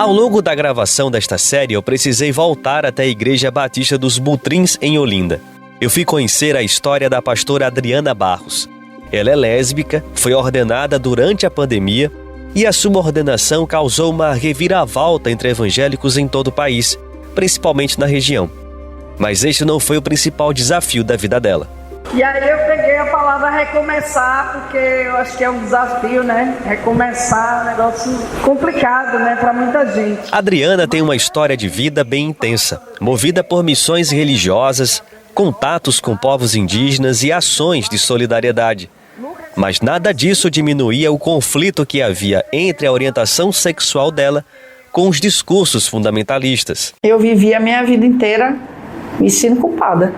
Ao longo da gravação desta série, eu precisei voltar até a Igreja Batista dos Butrins, em Olinda. Eu fui conhecer a história da pastora Adriana Barros. Ela é lésbica, foi ordenada durante a pandemia e a sua ordenação causou uma reviravolta entre evangélicos em todo o país, principalmente na região. Mas este não foi o principal desafio da vida dela. E aí eu peguei a palavra recomeçar, porque eu acho que é um desafio, né? Recomeçar é um negócio complicado, né? Para muita gente. Adriana tem uma história de vida bem intensa, movida por missões religiosas, contatos com povos indígenas e ações de solidariedade. Mas nada disso diminuía o conflito que havia entre a orientação sexual dela com os discursos fundamentalistas. Eu vivi a minha vida inteira me sentindo culpada.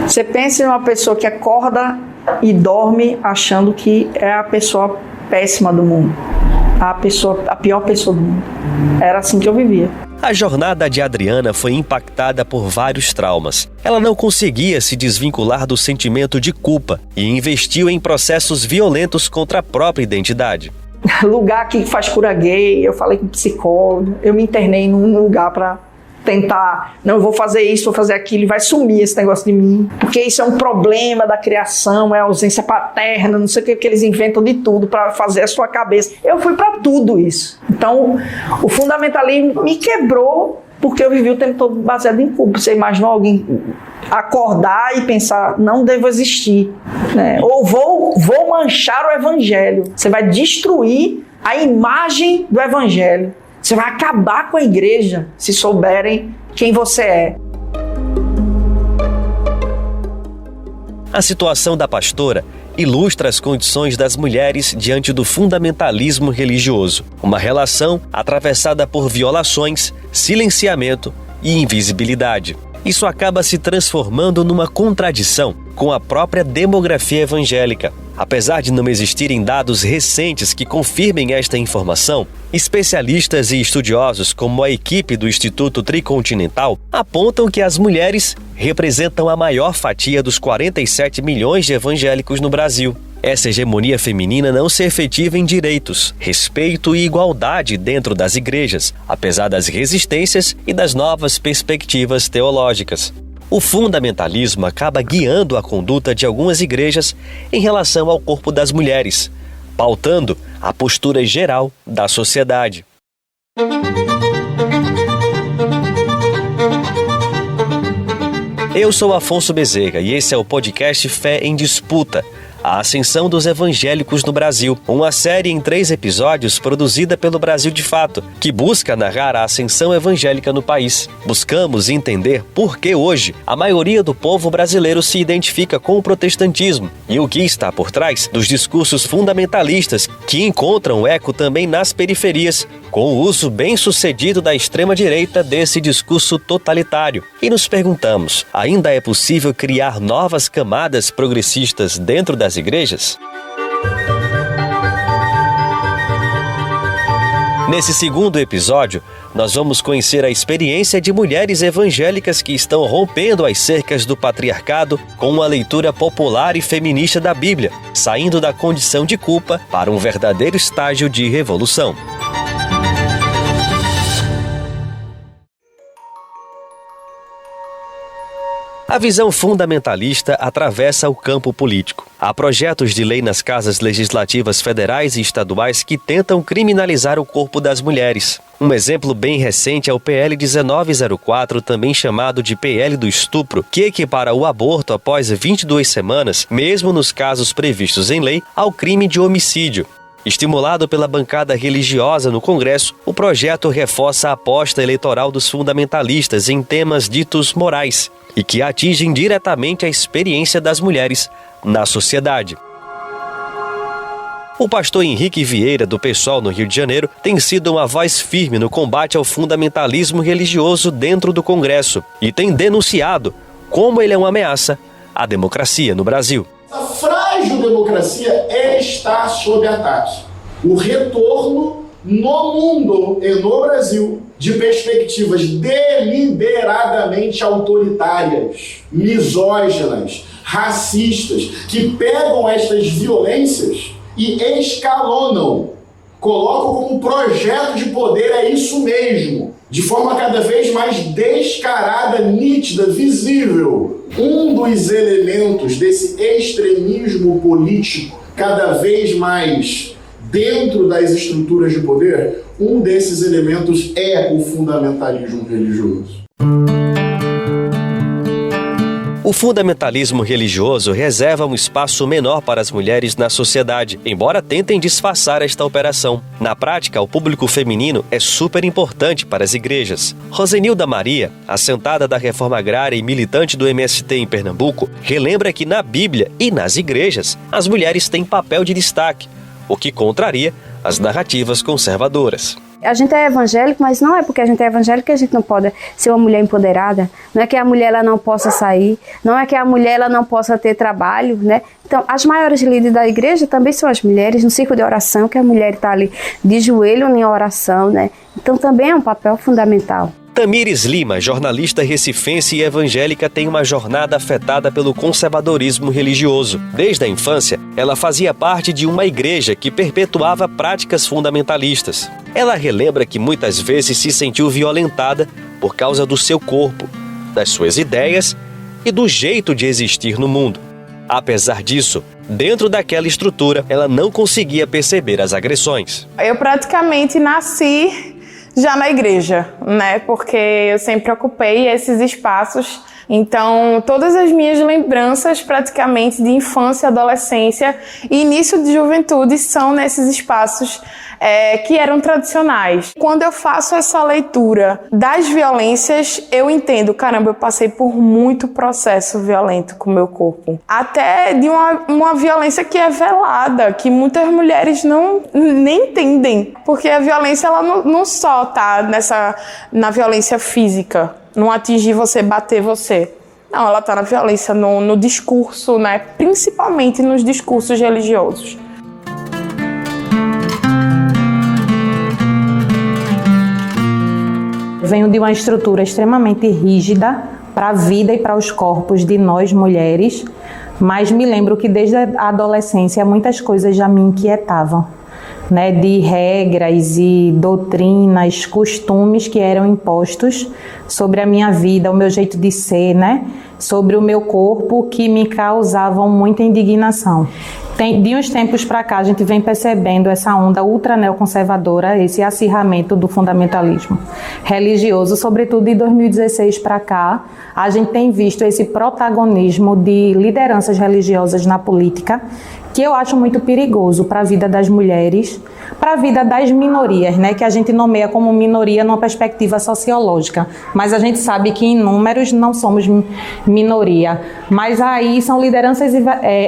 Você pensa em uma pessoa que acorda e dorme achando que é a pessoa péssima do mundo, a pior pessoa do mundo. Era assim que eu vivia. A jornada de Adriana foi impactada por vários traumas. Ela não conseguia se desvincular do sentimento de culpa e investiu em processos violentos contra a própria identidade. Lugar que faz cura gay, eu falei com psicólogo, eu me internei num lugar para tentar, não, eu vou fazer isso, vou fazer aquilo, e vai sumir esse negócio de mim, porque isso é um problema da criação, é a ausência paterna, não sei o que eles inventam de tudo para fazer a sua cabeça. Eu fui para tudo isso. Então, o fundamentalismo me quebrou, porque eu vivi o tempo todo baseado em culpa. Você imaginou alguém acordar e pensar, não devo existir, né? Ou vou manchar o evangelho. Você vai destruir a imagem do evangelho. Você vai acabar com a igreja se souberem quem você é. A situação da pastora ilustra as condições das mulheres diante do fundamentalismo religioso. Uma relação atravessada por violações, silenciamento e invisibilidade. Isso acaba se transformando numa contradição com a própria demografia evangélica. Apesar de não existirem dados recentes que confirmem esta informação, especialistas e estudiosos, como a equipe do Instituto Tricontinental, apontam que as mulheres representam a maior fatia dos 47 milhões de evangélicos no Brasil. Essa hegemonia feminina não se efetiva em direitos, respeito e igualdade dentro das igrejas, apesar das resistências e das novas perspectivas teológicas. O fundamentalismo acaba guiando a conduta de algumas igrejas em relação ao corpo das mulheres, pautando a postura geral da sociedade. Eu sou Afonso Bezerra e esse é o podcast Fé em Disputa, a ascensão dos evangélicos no Brasil, uma série em 3 episódios produzida pelo Brasil de Fato, que busca narrar a ascensão evangélica no país. Buscamos entender por que hoje a maioria do povo brasileiro se identifica com o protestantismo e o que está por trás dos discursos fundamentalistas que encontram eco também nas periferias, com o uso bem-sucedido da extrema-direita desse discurso totalitário. E nos perguntamos, ainda é possível criar novas camadas progressistas dentro das igrejas? Nesse segundo episódio, nós vamos conhecer a experiência de mulheres evangélicas que estão rompendo as cercas do patriarcado com uma leitura popular e feminista da Bíblia, saindo da condição de culpa para um verdadeiro estágio de revolução. A visão fundamentalista atravessa o campo político. Há projetos de lei nas casas legislativas federais e estaduais que tentam criminalizar o corpo das mulheres. Um exemplo bem recente é o PL 1904, também chamado de PL do estupro, que equipara o aborto após 22 semanas, mesmo nos casos previstos em lei, ao crime de homicídio. Estimulado pela bancada religiosa no Congresso, o projeto reforça a aposta eleitoral dos fundamentalistas em temas ditos morais e que atingem diretamente a experiência das mulheres na sociedade. O pastor Henrique Vieira, do PSOL no Rio de Janeiro, tem sido uma voz firme no combate ao fundamentalismo religioso dentro do Congresso e tem denunciado como ele é uma ameaça à democracia no Brasil. A frágil democracia está sob ataque. O retorno no mundo e no Brasil de perspectivas deliberadamente autoritárias, misóginas, racistas, que pegam estas violências e escalonam colocam como projeto de poder é isso mesmo, de forma cada vez mais descarada, nítida, visível. Um dos elementos desse extremismo político cada vez mais dentro das estruturas de poder, um desses elementos é o fundamentalismo religioso. O fundamentalismo religioso reserva um espaço menor para as mulheres na sociedade, embora tentem disfarçar esta operação. Na prática, o público feminino é super importante para as igrejas. Rosenilda Maria, assentada da Reforma Agrária e militante do MST em Pernambuco, relembra que na Bíblia e nas igrejas, as mulheres têm papel de destaque, o que contraria as narrativas conservadoras. A gente é evangélico, mas não é porque a gente é evangélico que a gente não pode ser uma mulher empoderada. Não é que a mulher ela não possa sair, não é que a mulher ela não possa ter trabalho, né? Então, as maiores líderes da igreja também são as mulheres, no círculo de oração, que a mulher está ali de joelho em oração, né? Então, também é um papel fundamental. Tamires Lima, jornalista recifense e evangélica, tem uma jornada afetada pelo conservadorismo religioso. Desde a infância, ela fazia parte de uma igreja que perpetuava práticas fundamentalistas. Ela relembra que muitas vezes se sentiu violentada por causa do seu corpo, das suas ideias e do jeito de existir no mundo. Apesar disso, dentro daquela estrutura, ela não conseguia perceber as agressões. Eu praticamente nasci já na igreja, né? Porque eu sempre ocupei esses espaços. Então, todas as minhas lembranças praticamente de infância, adolescência e início de juventude são nesses espaços que eram tradicionais. Quando eu faço essa leitura das violências, eu entendo, caramba, eu passei por muito processo violento com o meu corpo. Até de uma violência que é velada, que muitas mulheres nem entendem. Porque a violência ela não só está na violência física, não atingir você, bater você. Não, ela está na violência, no discurso, né? Principalmente nos discursos religiosos. Venho de uma estrutura extremamente rígida para a vida e para os corpos de nós mulheres, mas me lembro que desde a adolescência muitas coisas já me inquietavam, né, de regras e doutrinas, costumes que eram impostos sobre a minha vida, o meu jeito de ser, né, sobre o meu corpo, que me causavam muita indignação. De uns tempos para cá, a gente vem percebendo essa onda ultra neoconservadora, esse acirramento do fundamentalismo religioso, sobretudo de 2016 para cá, a gente tem visto esse protagonismo de lideranças religiosas na política, que eu acho muito perigoso para a vida das mulheres, para a vida das minorias, né, que a gente nomeia como minoria numa perspectiva sociológica, mas a gente sabe que em números não somos minoria. Mas aí são lideranças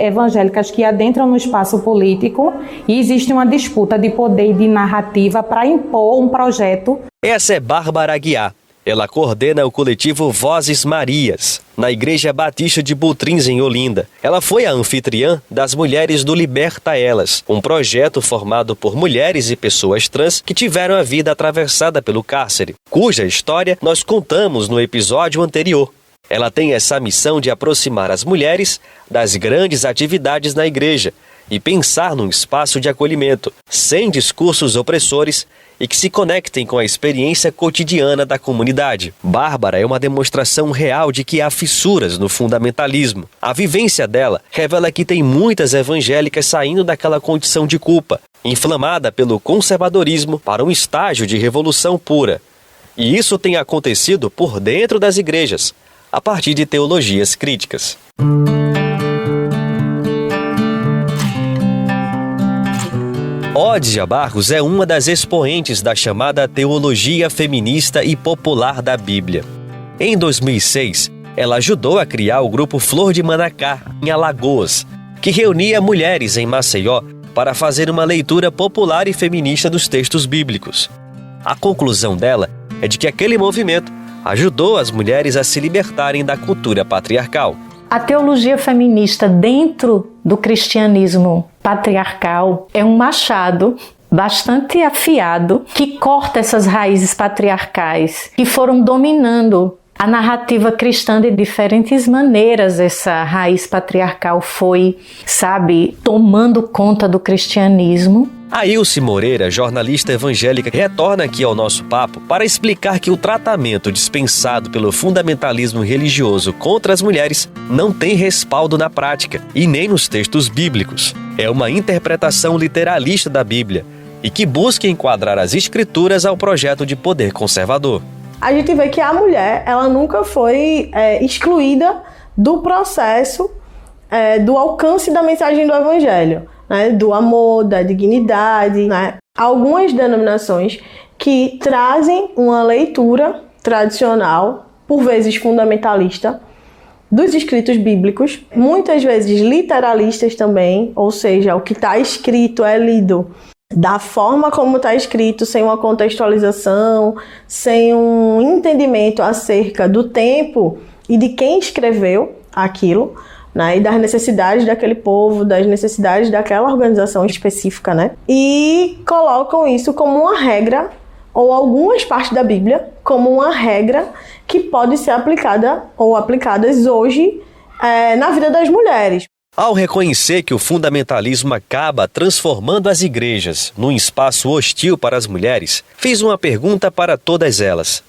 evangélicas que adentram no espaço político e existe uma disputa de poder e de narrativa para impor um projeto. Essa é Bárbara Aguiar. Ela coordena o coletivo Vozes Marias, na Igreja Batista de Butrins, em Olinda. Ela foi a anfitriã das Mulheres do Liberta Elas, um projeto formado por mulheres e pessoas trans que tiveram a vida atravessada pelo cárcere, cuja história nós contamos no episódio anterior. Ela tem essa missão de aproximar as mulheres das grandes atividades na igreja e pensar num espaço de acolhimento, sem discursos opressores e que se conectem com a experiência cotidiana da comunidade. Bárbara é uma demonstração real de que há fissuras no fundamentalismo. A vivência dela revela que tem muitas evangélicas saindo daquela condição de culpa, inflamada pelo conservadorismo, para um estágio de revolução pura. E isso tem acontecido por dentro das igrejas, a partir de teologias críticas. Ódia Barros é uma das expoentes da chamada teologia feminista e popular da Bíblia. Em 2006, ela ajudou a criar o grupo Flor de Manacá, em Alagoas, que reunia mulheres em Maceió para fazer uma leitura popular e feminista dos textos bíblicos. A conclusão dela é de que aquele movimento ajudou as mulheres a se libertarem da cultura patriarcal. A teologia feminista dentro do cristianismo patriarcal é um machado bastante afiado que corta essas raízes patriarcais que foram dominando A narrativa cristã, de diferentes maneiras, essa raiz patriarcal foi, tomando conta do cristianismo. A Ilse Moreira, jornalista evangélica, retorna aqui ao nosso papo para explicar que o tratamento dispensado pelo fundamentalismo religioso contra as mulheres não tem respaldo na prática e nem nos textos bíblicos. É uma interpretação literalista da Bíblia e que busca enquadrar as escrituras ao projeto de poder conservador. A gente vê que a mulher, ela nunca foi excluída do processo do alcance da mensagem do evangelho, né? Do amor, da dignidade, né? Algumas denominações que trazem uma leitura tradicional, por vezes fundamentalista, dos escritos bíblicos, muitas vezes literalistas também, ou seja, o que está escrito é lido da forma como está escrito, sem uma contextualização, sem um entendimento acerca do tempo e de quem escreveu aquilo, né, e das necessidades daquele povo, das necessidades daquela organização específica, né, e colocam isso como uma regra, ou algumas partes da Bíblia, como uma regra que pode ser aplicada ou aplicadas hoje na vida das mulheres. Ao reconhecer que o fundamentalismo acaba transformando as igrejas num espaço hostil para as mulheres, fiz uma pergunta para todas elas.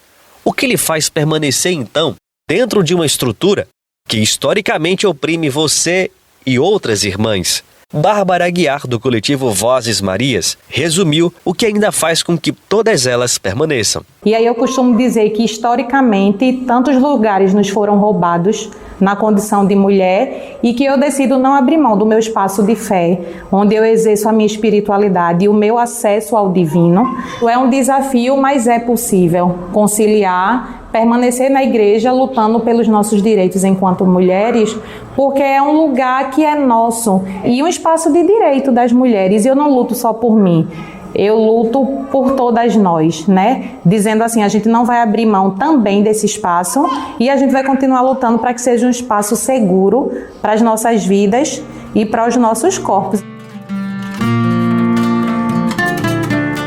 O que lhe faz permanecer, então, dentro de uma estrutura que historicamente oprime você e outras irmãs? Bárbara Aguiar, do coletivo Vozes Marias, resumiu o que ainda faz com que todas elas permaneçam. E aí eu costumo dizer que, historicamente, tantos lugares nos foram roubados na condição de mulher e que eu decido não abrir mão do meu espaço de fé, onde eu exerço a minha espiritualidade e o meu acesso ao divino. É um desafio, mas é possível conciliar, permanecer na igreja lutando pelos nossos direitos enquanto mulheres, porque é um lugar que é nosso e um espaço de direito das mulheres. E eu não luto só por mim. Eu luto por todas nós, né? Dizendo assim, a gente não vai abrir mão também desse espaço e a gente vai continuar lutando para que seja um espaço seguro para as nossas vidas e para os nossos corpos.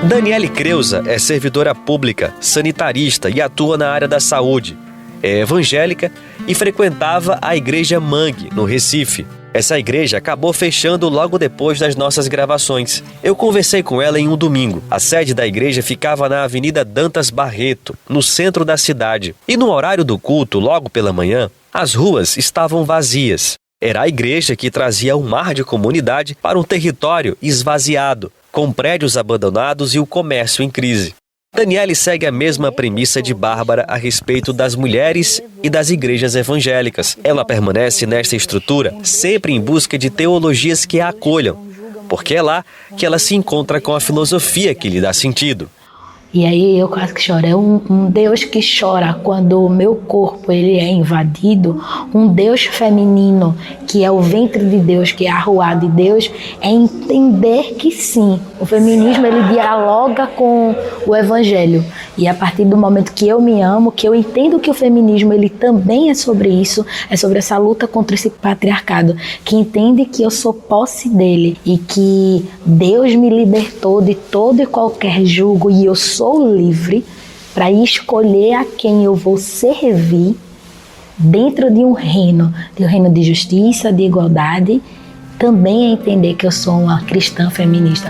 Daniele Creuza é servidora pública, sanitarista e atua na área da saúde. É evangélica e frequentava a Igreja Mangue, no Recife. Essa igreja acabou fechando logo depois das nossas gravações. Eu conversei com ela em um domingo. A sede da igreja ficava na Avenida Dantas Barreto, no centro da cidade. E no horário do culto, logo pela manhã, as ruas estavam vazias. Era a igreja que trazia um mar de comunidade para um território esvaziado, com prédios abandonados e o comércio em crise. Daniele segue a mesma premissa de Bárbara a respeito das mulheres e das igrejas evangélicas. Ela permanece nesta estrutura sempre em busca de teologias que a acolham, porque é lá que ela se encontra com a filosofia que lhe dá sentido. E aí eu quase que choro. É um Deus que chora quando o meu corpo ele é invadido. Um Deus feminino, que é o ventre de Deus, que é a ruá de Deus, é entender que sim, o feminismo ele dialoga com o evangelho. E a partir do momento que eu me amo, que eu entendo que o feminismo ele também é sobre isso, é sobre essa luta contra esse patriarcado, que entende que eu sou posse dele e que Deus me libertou de todo e qualquer jugo e eu sou livre para escolher a quem eu vou servir dentro de um reino de justiça, de igualdade, também é entender que eu sou uma cristã feminista.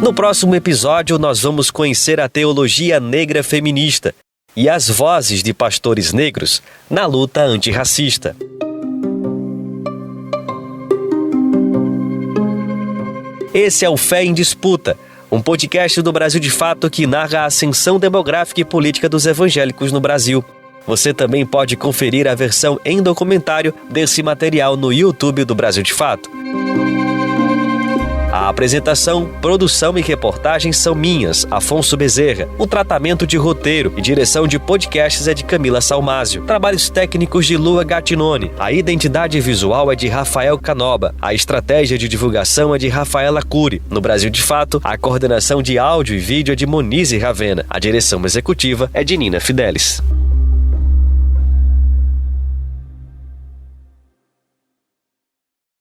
No próximo episódio, nós vamos conhecer a teologia negra feminista e as vozes de pastores negros na luta antirracista. Esse é o Fé em Disputa, um podcast do Brasil de Fato que narra a ascensão demográfica e política dos evangélicos no Brasil. Você também pode conferir a versão em documentário desse material no YouTube do Brasil de Fato. A apresentação, produção e reportagens são minhas, Afonso Bezerra. O tratamento de roteiro e direção de podcasts é de Camila Salmásio. Trabalhos técnicos de Lua Gattinone. A identidade visual é de Rafael Canoba. A estratégia de divulgação é de Rafaela Cury. No Brasil de Fato, a coordenação de áudio e vídeo é de Monize Ravena. A direção executiva é de Nina Fidelis.